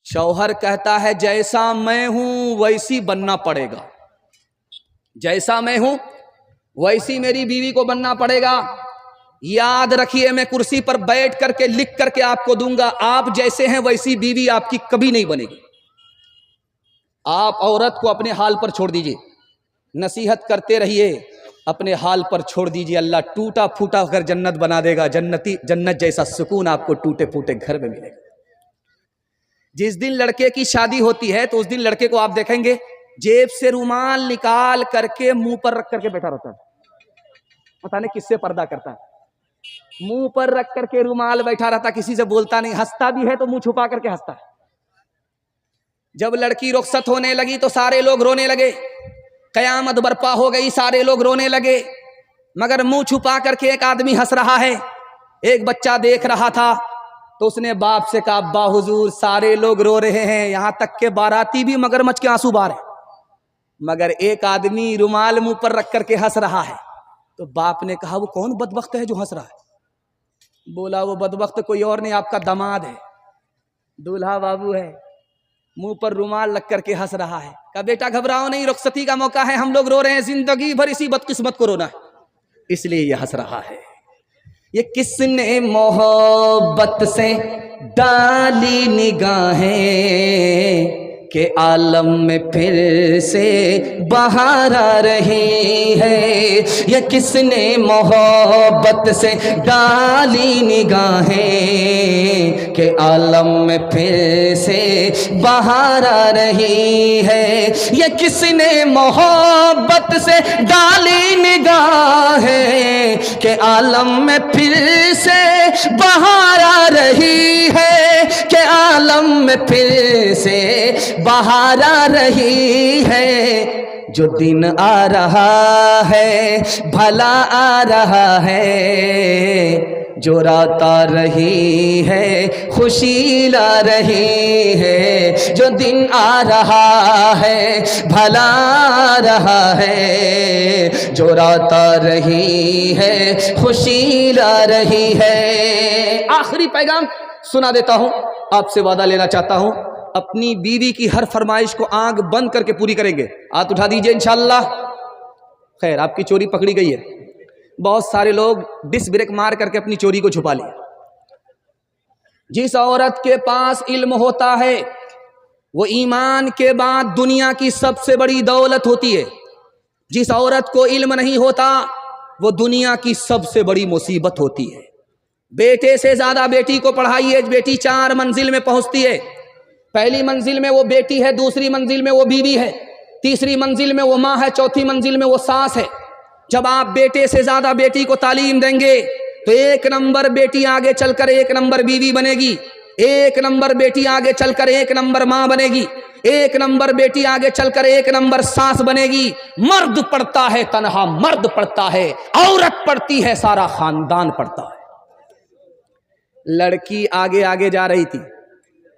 شوہر کہتا ہے جیسا میں ہوں ویسی بننا پڑے گا، جیسا میں ہوں ویسی میری بیوی کو بننا پڑے گا۔ یاد رکھیے میں کرسی پر بیٹھ کر کے لکھ کر کے آپ کو دوں گا، آپ جیسے ہیں ویسی بیوی آپ کی کبھی نہیں بنے گی۔ آپ عورت کو اپنے حال پر چھوڑ دیجئے، نصیحت کرتے رہیے، اپنے حال پر چھوڑ دیجئے، اللہ ٹوٹا پھوٹا کر جنت بنا دے گا، جنت جیسا سکون آپ کو ٹوٹے پھوٹے گھر میں ملے گا۔ جس دن لڑکے کی شادی ہوتی ہے تو اس دن لڑکے کو آپ دیکھیں گے جیب سے رومال نکال کر کے منہ پر رکھ کر کے بیٹھا رہتا ہے، پتہ نہیں کس سے پردہ کرتا ہے، منہ پر رکھ کر کے رومال بیٹھا رہتا، کسی سے بولتا نہیں، ہنستا بھی ہے تو منہ چھپا کر کے ہنستا ہے۔ جب لڑکی رخصت ہونے لگی تو سارے لوگ رونے لگے، قیامت برپا ہو گئی، سارے لوگ رونے لگے، مگر منہ چھپا کر کے ایک آدمی ہنس رہا ہے۔ ایک بچہ دیکھ رہا تھا تو اس نے باپ سے کہا، ابا حضور سارے لوگ رو رہے ہیں، یہاں تک کہ باراتی بھی مگرمچھ کے آنسو بہا رہے ہیں، مگر ایک آدمی رومال منہ پر رکھ کر کے ہنس رہا ہے۔ تو باپ نے کہا وہ کون بدبخت ہے جو ہنس رہا ہے؟ بولا وہ بدبخت کوئی اور نہیں، آپ کا داماد ہے، دولہا بابو ہے، منہ پر رومال رکھ کر کے ہنس رہا ہے۔ کہا بیٹا گھبراؤ نہیں، رخصتی کا موقع ہے، ہم لوگ رو رہے ہیں، زندگی بھر اسی بدقسمت کو رونا ہے، اس لیے یہ ہنس رہا ہے۔ یہ کس نے محبت سے ڈالی نگاہیں کہ عالم میں پھر سے بہار آ رہی ہے، یہ کس نے محبت سے ڈالی نگاہیں کہ عالم میں پھر سے بہار آ رہی ہے، یہ کس نے محبت سے ڈالی نگاہیں کہ عالم میں پھر سے بہار آ رہی ہے، کہ عالم میں پھر سے بہار آ رہی ہے، جو دن آ رہا ہے بھلا آ رہا ہے، جو رات آ رہی ہے خوشی لا رہی ہے، جو دن آ رہا ہے بھلا آ رہا ہے، جو رات آ رہی ہے خوشی لا رہی ہے۔ آخری پیغام سنا دیتا ہوں، آپ سے وعدہ لینا چاہتا ہوں، اپنی بیوی کی ہر فرمائش کو آنکھ بند کر کے پوری کریں گے، ہاتھ اٹھا دیجئے انشاءاللہ۔ خیر آپ کی چوری پکڑی گئی ہے، بہت سارے لوگ ڈس بریک مار کر کے اپنی چوری کو چھپا لیا۔ جس عورت کے پاس علم ہوتا ہے وہ ایمان کے بعد دنیا کی سب سے بڑی دولت ہوتی ہے، جس عورت کو علم نہیں ہوتا وہ دنیا کی سب سے بڑی مصیبت ہوتی ہے۔ بیٹے سے زیادہ بیٹی کو پڑھائیے، بیٹی 4 منزل میں پہنچتی ہے، پہلی منزل میں وہ بیٹی ہے، دوسری منزل میں وہ بیوی ہے، تیسری منزل میں وہ ماں ہے، چوتھی منزل میں وہ ساس ہے۔ جب آپ بیٹے سے زیادہ بیٹی کو تعلیم دیں گے تو 1 نمبر بیٹی آگے چل کر 1 نمبر بیوی بنے گی، 1 نمبر بیٹی آگے چل کر 1 نمبر ماں بنے گی، 1 نمبر بیٹی آگے چل کر 1 نمبر ساس بنے گی۔ مرد پڑھتا ہے تنہا مرد پڑھتا ہے، عورت پڑھتی ہے سارا خاندان پڑھتا ہے۔ لڑکی آگے آگے جا رہی تھی،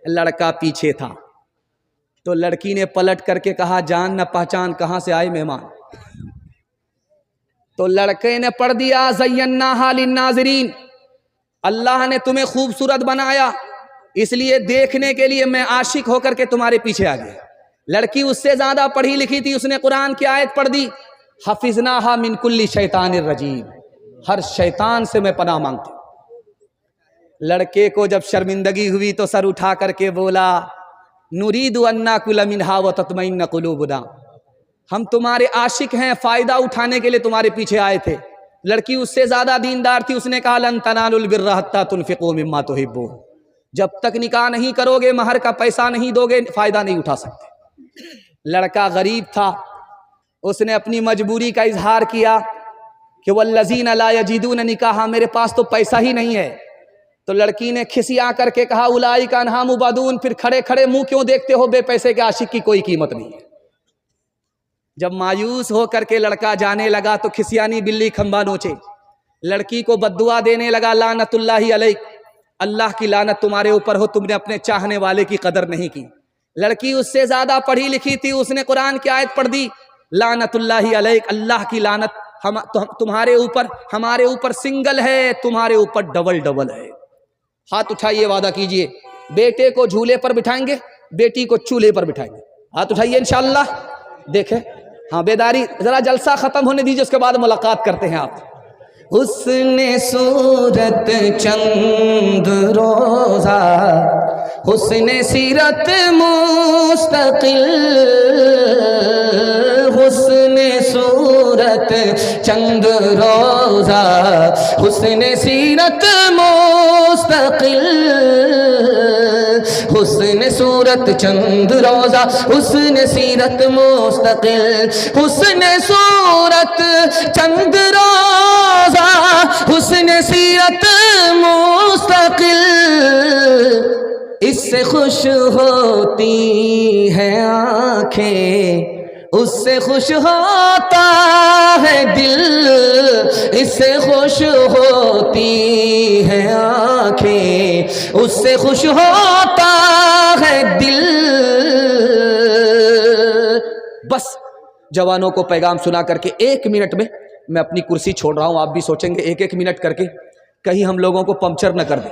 لڑکا پیچھے تھا، تو لڑکی نے پلٹ کر کے کہا جان نہ پہچان کہاں سے آئے مہمان؟ تو لڑکے نے پڑھ دیا زیناہا للناظرین، اللہ نے تمہیں خوبصورت بنایا اس لیے دیکھنے کے لیے میں عاشق ہو کر کے تمہارے پیچھے آ گیا۔ لڑکی اس سے زیادہ پڑھی لکھی تھی، اس نے قرآن کی آیت پڑھ دی، حفظناہا من کل شیطان الرجیم، ہر شیطان سے میں پناہ مانگتی ہوں۔ لڑکے کو جب شرمندگی ہوئی تو سر اٹھا کر کے بولا نرید ان ناکل منہا وتطمئن قلوبنا، ہم تمہارے عاشق ہیں، فائدہ اٹھانے کے لیے تمہارے پیچھے آئے تھے۔ لڑکی اس سے زیادہ دیندار تھی، اس نے کہا لن تنالوا البر حتی تنفقوا مما تحبون، جب تک نکاح نہیں کرو گے، مہر کا پیسہ نہیں دو گے، فائدہ نہیں اٹھا سکتے۔ لڑکا غریب تھا، اس نے اپنی مجبوری کا اظہار کیا کہ والذین لا یجدون نکاحا، میرے پاس تو پیسہ ہی نہیں ہے۔ تو لڑکی نے کھسیا کر کے کہا اولئک عنہا مبعدون، پھر کھڑے کھڑے منہ کیوں دیکھتے ہو، بے پیسے کے عاشق کی کوئی قیمت نہیں ہے۔ جب مایوس ہو کر کے لڑکا جانے لگا تو کھسیانی بلی کھمبا نوچے، لڑکی کو بددعا دینے لگا لعنت اللہ علیک، اللہ کی لعنت تمہارے اوپر ہو، تم نے اپنے چاہنے والے کی قدر نہیں کی۔ لڑکی اس سے زیادہ پڑھی لکھی تھی، اس نے قرآن کی آیت پڑھ دی لعنت اللہ علیک، اللہ کی لعنت تمہارے اوپر، ہمارے اوپر سنگل ہے، تمہارے اوپر ڈبل ڈبل ہے۔ ہاتھ اٹھائیے، وعدہ کیجئے بیٹے کو جھولے پر بٹھائیں گے، بیٹی کو چولہے پر بٹھائیں گے. ہاتھ اٹھائیے انشاءاللہ. دیکھیں ہاں بیداری, ذرا جلسہ ختم ہونے دیجیے, اس کے بعد ملاقات کرتے ہیں آپ. حسن صورت چند روزہ, حسن سیرت مستقل, حسن صورت چند روزہ, حسن سیرت مستقل, حسن صورت چند روزہ, حسن سیرت مستقل, حسن صورت چند روزہ, حسن سیرت مستقل, اس سے خوش ہوتی ہیں آنکھیں, اس سے خوش ہوتا ہے دل, اس سے خوش ہوتی ہیں آنکھیں, اس سے خوش ہوتا ہے دل. بس جوانوں کو پیغام سنا کر کے 1 منٹ میں میں اپنی کرسی چھوڑ رہا ہوں. آپ بھی سوچیں گے 1 منٹ کر کے کہیں ہم لوگوں کو پنکچر نہ کر دیں.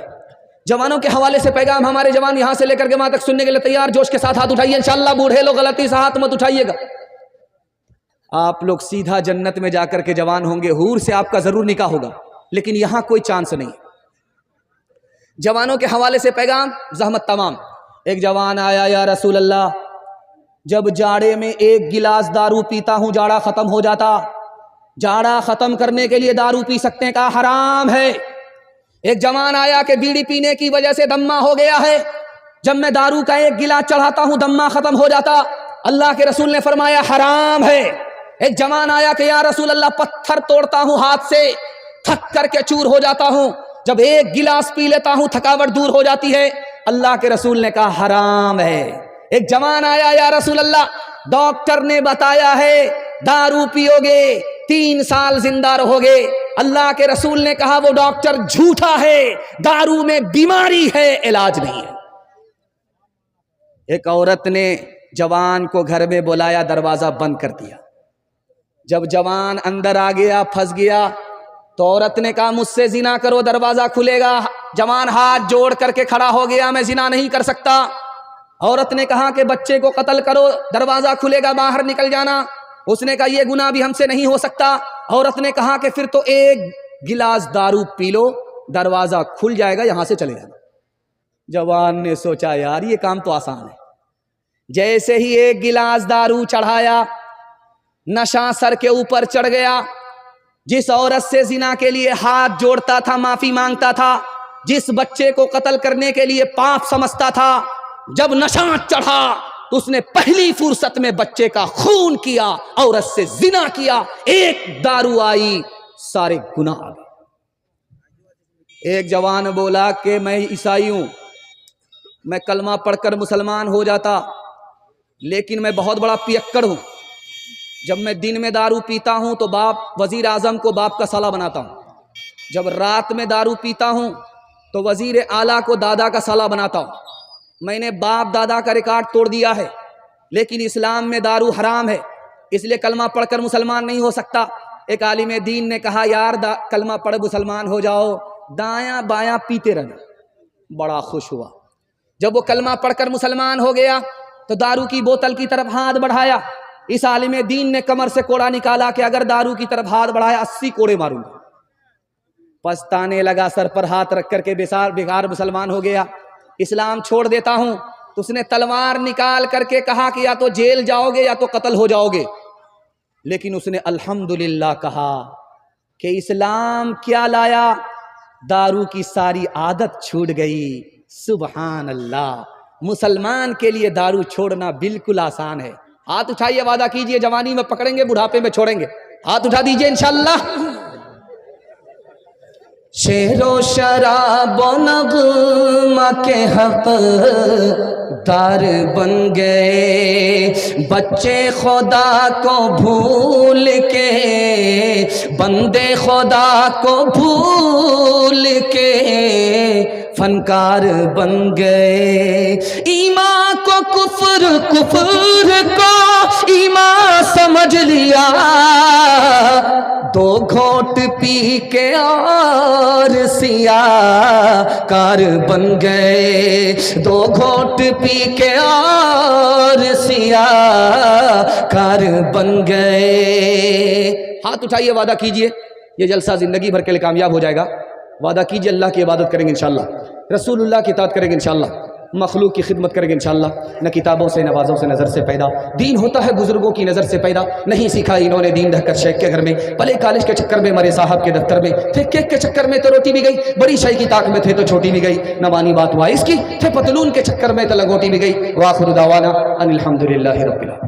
جوانوں کے حوالے سے پیغام, ہمارے جوان یہاں سے لے کر کے وہاں تک سننے کے لیے تیار. جوش کے ساتھ ہاتھ اٹھائیے انشاءاللہ. بوڑھے لوگ غلطی سے ہاتھ مت اٹھائیے گا. آپ لوگ سیدھا جنت میں جا کر کے جوان ہوں گے, حور سے آپ کا ضرور نکاح ہوگا, لیکن یہاں کوئی چانس نہیں. جوانوں کے حوالے سے پیغام, زحمت تمام. ایک جوان آیا, یا رسول اللہ جب جاڑے میں 1 گلاس دارو پیتا ہوں جاڑا ختم ہو جاتا, جاڑا ختم کرنے کے لیے دارو پی سکتے ہیں؟ کہا حرام ہے. ایک جوان آیا کہ بیڑی پینے کی وجہ سے دمہ ہو گیا ہے, جب میں دارو کا 1 گلاس چڑھاتا ہوں دمہ ختم ہو جاتا. اللہ کے رسول نے فرمایا حرام ہے. ایک جوان آیا کہ یا رسول اللہ پتھر توڑتا ہوں ہاتھ سے, تھک کر کے چور ہو جاتا ہوں, جب 1 گلاس پی لیتا ہوں تھکاوٹ دور ہو جاتی ہے. اللہ کے رسول نے کہا حرام ہے. ایک جوان آیا, یا رسول اللہ ڈاکٹر نے بتایا ہے دارو پیو گے 3 سال زندہ رہو گے. اللہ کے رسول نے کہا وہ ڈاکٹر جھوٹا ہے, دارو میں بیماری ہے, علاج نہیں ہے. ایک عورت نے جوان کو گھر میں بلایا, دروازہ بند کر دیا. جب جوان اندر آ گیا, پھنس گیا, تو عورت نے کہا مجھ سے زنا کرو دروازہ کھلے گا. جوان ہاتھ جوڑ کر کے کھڑا ہو گیا, میں زنا نہیں کر سکتا. عورت نے کہا کہ بچے کو قتل کرو دروازہ کھلے گا, باہر نکل جانا. اس نے کہا یہ گناہ بھی ہم سے نہیں ہو سکتا. عورت نے کہا کہ پھر تو 1 گلاس دارو پی لو, دروازہ کھل جائے گا, یہاں سے چلے جانا. جوان نے سوچا یار یہ کام تو آسان ہے. جیسے ہی 1 گلاس دارو چڑھایا, نشہ سر کے اوپر چڑھ گیا. جس عورت سے زنا کے لیے ہاتھ جوڑتا تھا, معافی مانگتا تھا, جس بچے کو قتل کرنے کے لیے پاپ سمجھتا تھا, جب نشہ چڑھا تو اس نے پہلی فرصت میں بچے کا خون کیا, عورت سے زنا کیا. 1 دارو آئی, سارے گناہ آ گئے. ایک جوان بولا کہ میں عیسائی ہوں, میں کلمہ پڑھ کر مسلمان ہو جاتا, لیکن میں بہت بڑا پیکڑ ہوں. جب میں دن میں دارو پیتا ہوں تو باپ وزیر اعظم کو باپ کا سالہ بناتا ہوں, جب رات میں دارو پیتا ہوں تو وزیر اعلیٰ کو دادا کا سالہ بناتا ہوں. میں نے باپ دادا کا ریکارڈ توڑ دیا ہے, لیکن اسلام میں دارو حرام ہے, اس لیے کلمہ پڑھ کر مسلمان نہیں ہو سکتا. ایک عالم دین نے کہا یار کلمہ پڑھ مسلمان ہو جاؤ, دایاں بایاں پیتے رہنا. بڑا خوش ہوا. جب وہ کلمہ پڑھ کر مسلمان ہو گیا تو دارو کی بوتل کی طرف ہاتھ بڑھایا. اس عالم دین نے کمر سے کوڑا نکالا کہ اگر دارو کی طرف ہاتھ بڑھایا 80 کوڑے ماروں گا. پچھتانے لگا, سر پر ہاتھ رکھ کر کے بےکار مسلمان ہو گیا. اسلام چھوڑ دیتا ہوں. تو اس نے تلوار نکال کر کے کہا کہ یا تو جیل جاؤ گے یا تو قتل ہو جاؤ گے. لیکن اس نے الحمدللہ کہا کہ اسلام کیا لایا, دارو کی ساری عادت چھوٹ گئی. سبحان اللہ. مسلمان کے لیے دارو چھوڑنا بالکل آسان ہے. ہاتھ اٹھائیے, وعدہ کیجئے جوانی میں پکڑیں گے, بڑھاپے میں چھوڑیں گے. ہاتھ اٹھا دیجئے انشاءاللہ. شعر و شراب و نغمہ کے حق دار بن گئے, بچے خدا کو بھول کے, بندے خدا کو بھول کے فنکار بن گئے. ایمان کو کفر, کفر کو ایمان سمجھ لیا، دو گھونٹ پی کے اور سیاہ کار بن گئے، دو گھونٹ پی کے اور سیاہ کار بن گئے۔ ہاتھ اٹھائیے، وعدہ کیجئے یہ جلسہ زندگی بھر کے لیے کامیاب ہو جائے گا۔ وعدہ کیجئے اللہ کی عبادت کریں گے انشاءاللہ، رسول اللہ کی اطاعت کریں گے انشاءاللہ، مخلوق کی خدمت کریں گے انشاءاللہ۔ نہ کتابوں سے، نہ بازوں سے، نظر سے پیدا دین ہوتا ہے، بزرگوں کی نظر سے پیدا نہیں سیکھا انہوں نے دین رہ کر شیخ کے گھر میں، پلے کالج کے چکر میں، مرے صاحب کے دفتر میں تھے، کیک کے چکر میں تو روٹی بھی گئی، بڑی شاہی کی طاق میں تھے تو چھوٹی بھی گئی، نہ مانی بات وائس کی تھے، پتلون کے چکر میں تو لنگوٹی بھی گئی۔ وآخر دعوانا ان الحمدللہ رب العالمین۔